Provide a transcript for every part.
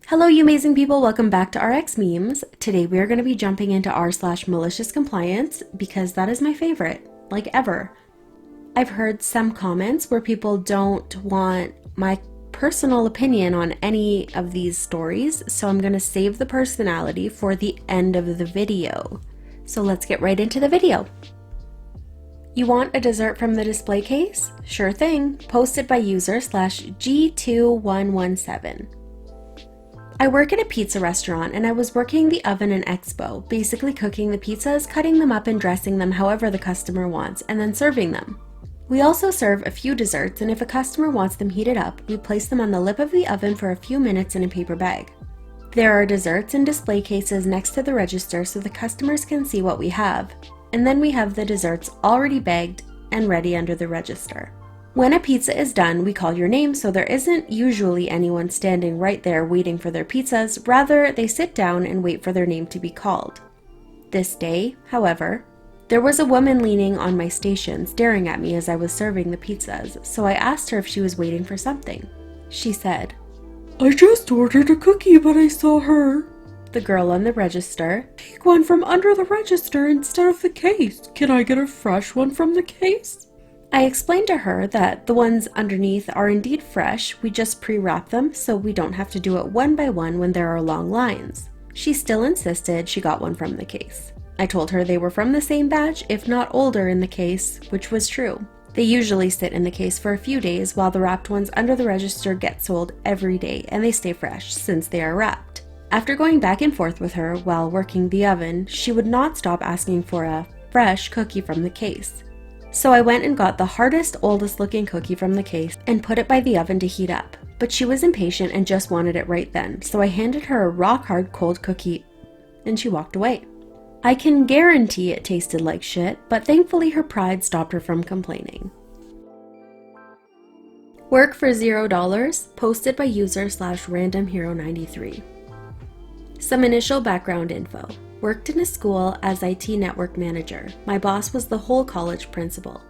Hello, you amazing people. Welcome back to RXMemes. Today we are going to be jumping into r/maliciouscompliance because that is my favorite, like ever. I've heard some comments where people don't want my personal opinion on any of these stories, so I'm going to save the personality for the end of the video. So let's get right into the video. You want a dessert from the display case? Sure thing. Posted by user/G2117. I work at a pizza restaurant and I was working the oven and expo, basically cooking the pizzas, cutting them up and dressing them however the customer wants, and then serving them. We also serve a few desserts, and if a customer wants them heated up, we place them on the lip of the oven for a few minutes in a paper bag. There are desserts in display cases next to the register so the customers can see what we have, and then we have the desserts already bagged and ready under the register. When a pizza is done, we call your name, so there isn't usually anyone standing right there waiting for their pizzas. Rather, they sit down and wait for their name to be called. This day, however, there was a woman leaning on my station staring at me as I was serving the pizzas, so I asked her if she was waiting for something. She said, "I just ordered a cookie, but I saw her." The girl on the register, "Take one from under the register instead of the case. Can I get a fresh one from the case?" I explained to her that the ones underneath are indeed fresh, we just pre-wrap them so we don't have to do it one by one when there are long lines. She still insisted she got one from the case. I told her they were from the same batch, if not older in the case, which was true. They usually sit in the case for a few days while the wrapped ones under the register get sold every day and they stay fresh since they are wrapped. After going back and forth with her while working the oven, she would not stop asking for a fresh cookie from the case. So I went and got the hardest, oldest looking cookie from the case and put it by the oven to heat up. But she was impatient and just wanted it right then, so I handed her a rock hard cold cookie and she walked away. I can guarantee it tasted like shit, but thankfully her pride stopped her from complaining. Work for $0, posted by user/randomhero93. Some initial background info. Worked in a school as IT network manager. My boss was the whole college principal.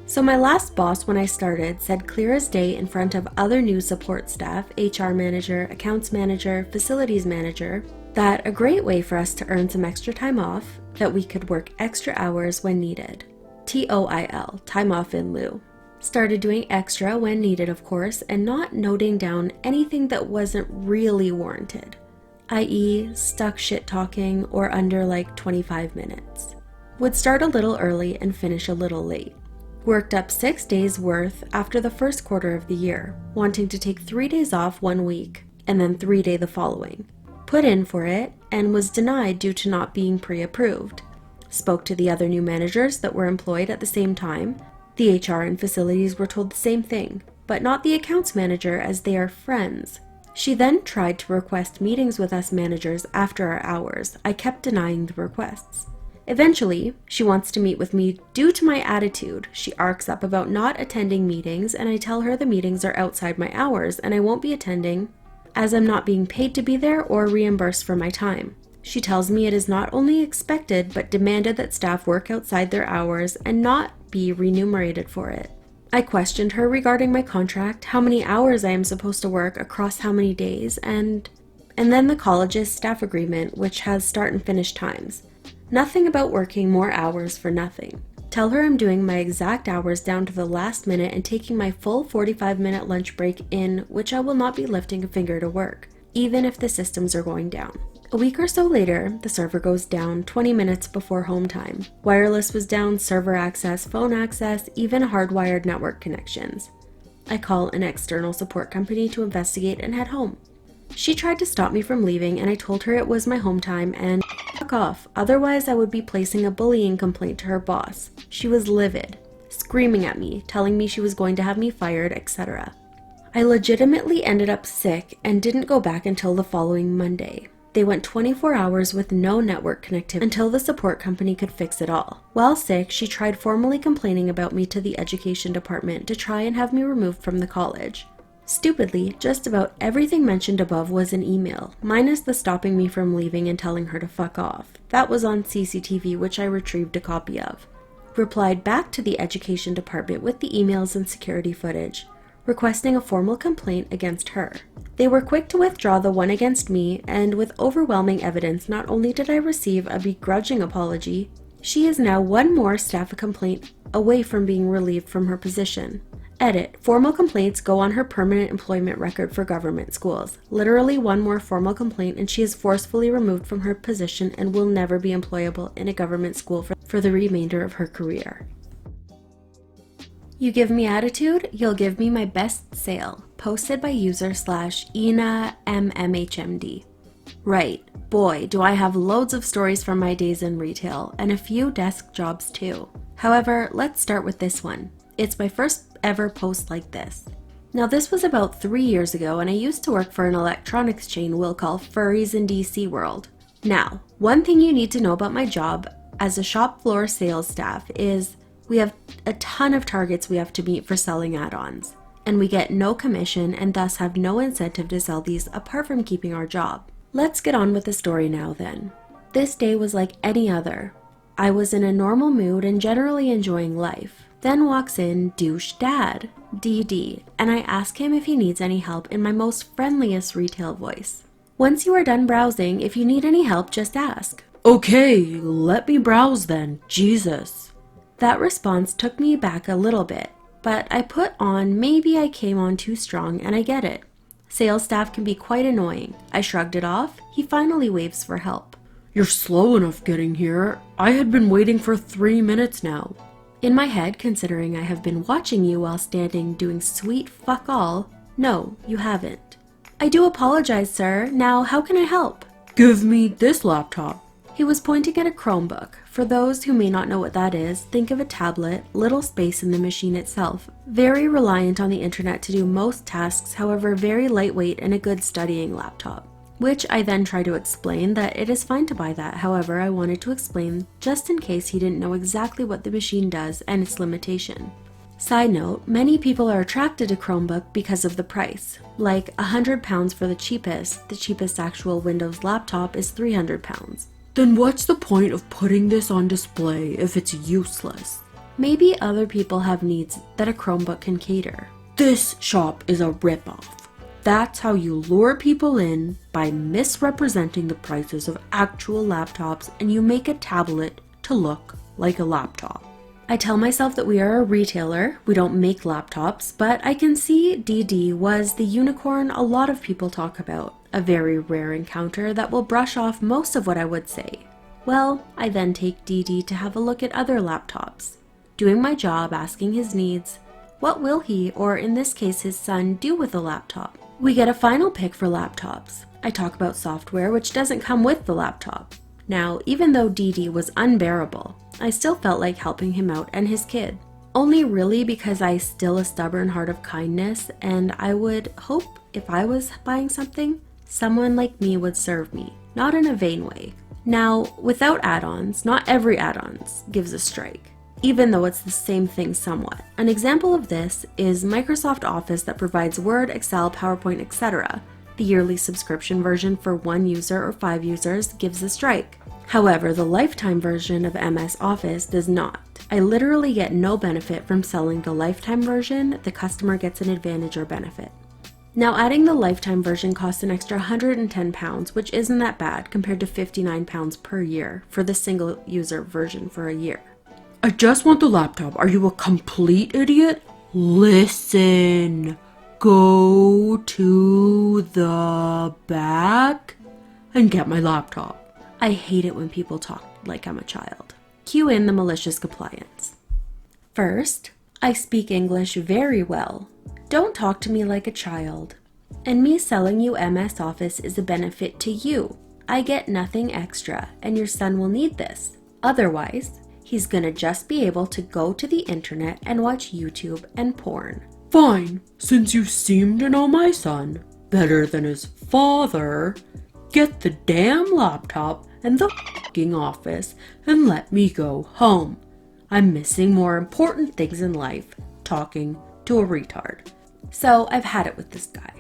So my last boss when I started said clear as day in front of other new support staff, HR manager, accounts manager, facilities manager, that a great way for us to earn some extra time off, that we could work extra hours when needed. TOIL, time off in lieu. Started doing extra when needed, of course, and not noting down anything that wasn't really warranted, i.e. stuck shit talking or under like 25 minutes. Would start a little early and finish a little late. Worked up 6 days worth after the first quarter of the year, wanting to take 3 days off one week and then 3 days the following. Put in for it and was denied due to not being pre-approved. Spoke to the other new managers that were employed at the same time. The HR and facilities were told the same thing, but not the accounts manager as they are friends. She then tried to request meetings with us managers after our hours. I kept denying the requests. Eventually, she wants to meet with me due to my attitude. She arcs up about not attending meetings, and I tell her the meetings are outside my hours and I won't be attending as I'm not being paid to be there or reimbursed for my time. She tells me it is not only expected but demanded that staff work outside their hours and not be remunerated for it. I questioned her regarding my contract, how many hours I am supposed to work across how many days, and then the college's staff agreement, which has start and finish times. Nothing about working more hours for nothing. Tell her I'm doing my exact hours down to the last minute and taking my full 45-minute lunch break in which I will not be lifting a finger to work, even if the systems are going down. A week or so later, the server goes down 20 minutes before home time. Wireless was down, server access, phone access, even hardwired network connections. I call an external support company to investigate and head home. She tried to stop me from leaving and I told her it was my home time and fuck off, otherwise I would be placing a bullying complaint to her boss. She was livid, screaming at me, telling me she was going to have me fired, etc. I legitimately ended up sick and didn't go back until the following Monday. They went 24 hours with no network connectivity until the support company could fix it all. While sick, she tried formally complaining about me to the education department to try and have me removed from the college. Stupidly, just about everything mentioned above was an email, minus the stopping me from leaving and telling her to fuck off. That was on CCTV, which I retrieved a copy of. Replied back to the education department with the emails and security footage. requesting a formal complaint against her. They were quick to withdraw the one against me, and with overwhelming evidence, not only did I receive a begrudging apology, she is now one more staff complaint away from being relieved from her position. Edit. Formal complaints go on her permanent employment record for government schools. Literally one more formal complaint and she is forcefully removed from her position and will never be employable in a government school for the remainder of her career. You give me attitude, you'll give me my best sale. Posted by user /EnaMMHMD. Right. Boy, do I have loads of stories from my days in retail, and a few desk jobs too. However, let's start with this one. It's my first ever post like this. Now this was about 3 years ago, and I used to work for an electronics chain we'll call Furries in DC World. Now, one thing you need to know about my job as a shop floor sales staff is we have a ton of targets we have to meet for selling add-ons, and we get no commission and thus have no incentive to sell these apart from keeping our job. Let's get on with the story now then. This day was like any other. I was in a normal mood and generally enjoying life. Then walks in douche dad, DD, and I ask him if he needs any help in my most friendliest retail voice. Once you are done browsing, if you need any help, just ask. Okay, let me browse then, Jesus. That response took me back a little bit, but I put on maybe I came on too strong and I get it. Sales staff can be quite annoying. I shrugged it off. He finally waves for help. You're slow enough getting here. I had been waiting for 3 minutes now. In my head, considering I have been watching you while standing doing sweet fuck all, no, you haven't. I do apologize, sir. Now, how can I help? Give me this laptop. He was pointing at a Chromebook. For those who may not know what that is, think of a tablet, little space in the machine itself, very reliant on the internet to do most tasks, however very lightweight and a good studying laptop. Which I then try to explain that it is fine to buy that, however I wanted to explain just in case he didn't know exactly what the machine does and its limitation. Side note, many people are attracted to Chromebook because of the price. Like £100 for the cheapest actual Windows laptop is £300. Then what's the point of putting this on display if it's useless? Maybe other people have needs that a Chromebook can cater. This shop is a ripoff. That's how you lure people in by misrepresenting the prices of actual laptops and you make a tablet to look like a laptop. I tell myself that we are a retailer, we don't make laptops, but I can see DD was the unicorn a lot of people talk about, a very rare encounter that will brush off most of what I would say. Well, I then take DD to have a look at other laptops. Doing my job, asking his needs, what will he, or in this case his son, do with the laptop? We get a final pick for laptops. I talk about software which doesn't come with the laptop. Now, even though DD was unbearable, I still felt like helping him out and his kid. Only really because I still a stubborn heart of kindness, and I would hope if I was buying something, someone like me would serve me, not in a vain way. Now, without add-ons, not every add-ons gives a strike, even though it's the same thing somewhat. An example of this is Microsoft Office that provides Word, Excel, PowerPoint, etc. The yearly subscription version for 1 user or 5 users gives a strike. However, the lifetime version of MS Office does not. I literally get no benefit from selling the lifetime version, the customer gets an advantage or benefit. Now adding the lifetime version costs an extra £110, which isn't that bad compared to £59 per year for the single user version for a year. I just want the laptop. Are you a complete idiot? Listen. Go to the back and get my laptop. I hate it when people talk like I'm a child. Cue in the malicious compliance. First, I speak English very well. Don't talk to me like a child. And me selling you MS Office is a benefit to you. I get nothing extra, and your son will need this. Otherwise, he's gonna just be able to go to the internet and watch YouTube and porn. Fine, since you seem to know my son better than his father, get the damn laptop and the f***ing office and let me go home. I'm missing more important things in life, talking to a retard. So I've had it with this guy.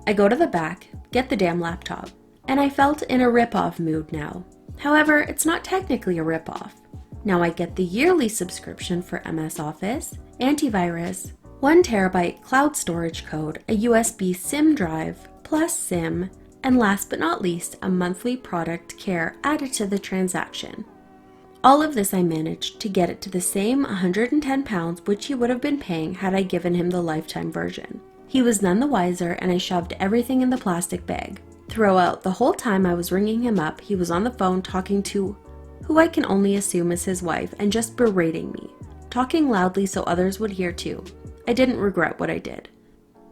I go to the back, get the damn laptop, and I felt in a rip-off mood now. However, it's not technically a rip-off. Now I get the yearly subscription for MS Office, antivirus, 1 terabyte cloud storage code, a USB SIM drive, plus SIM, and last but not least, a monthly product care added to the transaction. All of this I managed to get it to the same £110 which he would have been paying had I given him the lifetime version. He was none the wiser, and I shoved everything in the plastic bag. Throughout the whole time I was ringing him up, he was on the phone talking to who I can only assume is his wife and just berating me, talking loudly so others would hear too. I didn't regret what I did.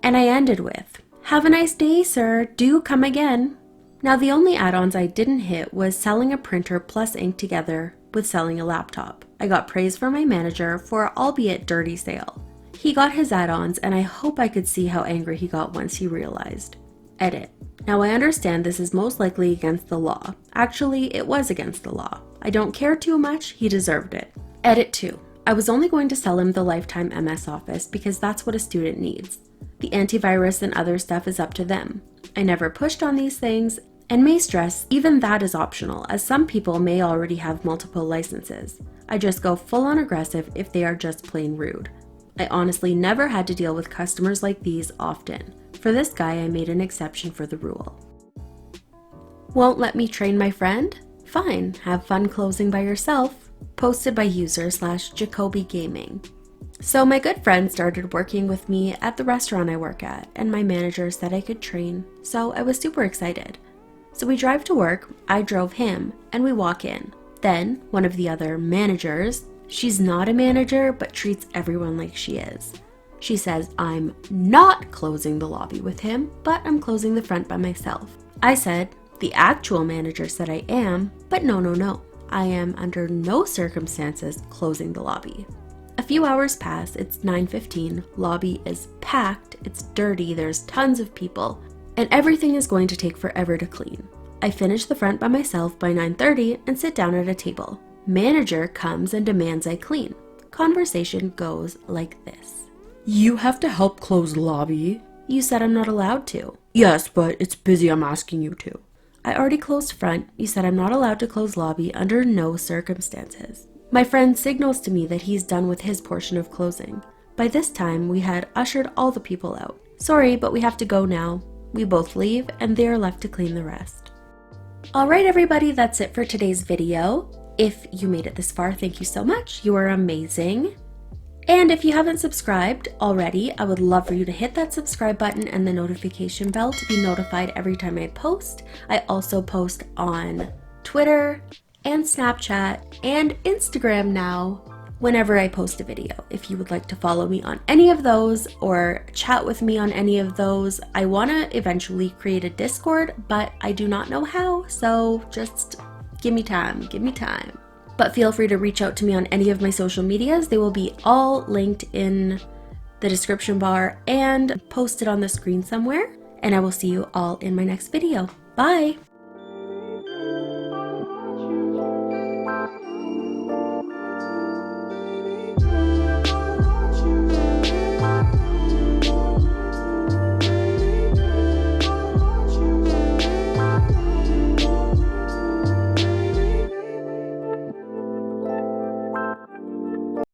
And I ended with, "Have a nice day, sir. Do come again." Now the only add-ons I didn't hit was selling a printer plus ink together with selling a laptop. I got praise from my manager for an albeit dirty sale. He got his add-ons, and I hope I could see how angry he got once he realized. Edit. Now I understand this is most likely against the law. Actually, it was against the law. I don't care too much, he deserved it. Edit 2. I was only going to sell him the lifetime MS Office because that's what a student needs. The antivirus and other stuff is up to them. I never pushed on these things, and may stress, even that is optional, as some people may already have multiple licenses. I just go full on aggressive if they are just plain rude. I honestly never had to deal with customers like these often. For this guy, I made an exception for the rule. Won't let me train my friend? Fine, have fun closing by yourself. Posted by user/Jacoby Gaming. So my good friend started working with me at the restaurant I work at, and my manager said I could train, so I was super excited. So we drive to work, I drove him, and we walk in. Then, one of the other managers, she's not a manager, but treats everyone like she is. She says I'm not closing the lobby with him, but I'm closing the front by myself. I said, the actual manager said I am, but no. I am under no circumstances closing the lobby. A few hours pass, it's 9:15, lobby is packed, it's dirty, there's tons of people, and everything is going to take forever to clean. I finish the front by myself by 9:30 and sit down at a table. Manager comes and demands I clean. Conversation goes like this. You have to help close the lobby. You said I'm not allowed to. Yes, but it's busy, I'm asking you to. I already closed front. You said I'm not allowed to close lobby under no circumstances. My friend signals to me that he's done with his portion of closing. By this time, we had ushered all the people out. Sorry, but we have to go now. We both leave, and they are left to clean the rest. Alright everybody, that's it for today's video. If you made it this far, thank you so much. You are amazing. And if you haven't subscribed already, I would love for you to hit that subscribe button and the notification bell to be notified every time I post. I also post on Twitter and Snapchat and Instagram now whenever I post a video. If you would like to follow me on any of those or chat with me on any of those, I want to eventually create a Discord, but I do not know how, so just give me time. But feel free to reach out to me on any of my social medias. They will be all linked in the description bar and posted on the screen somewhere. And I will see you all in my next video. Bye!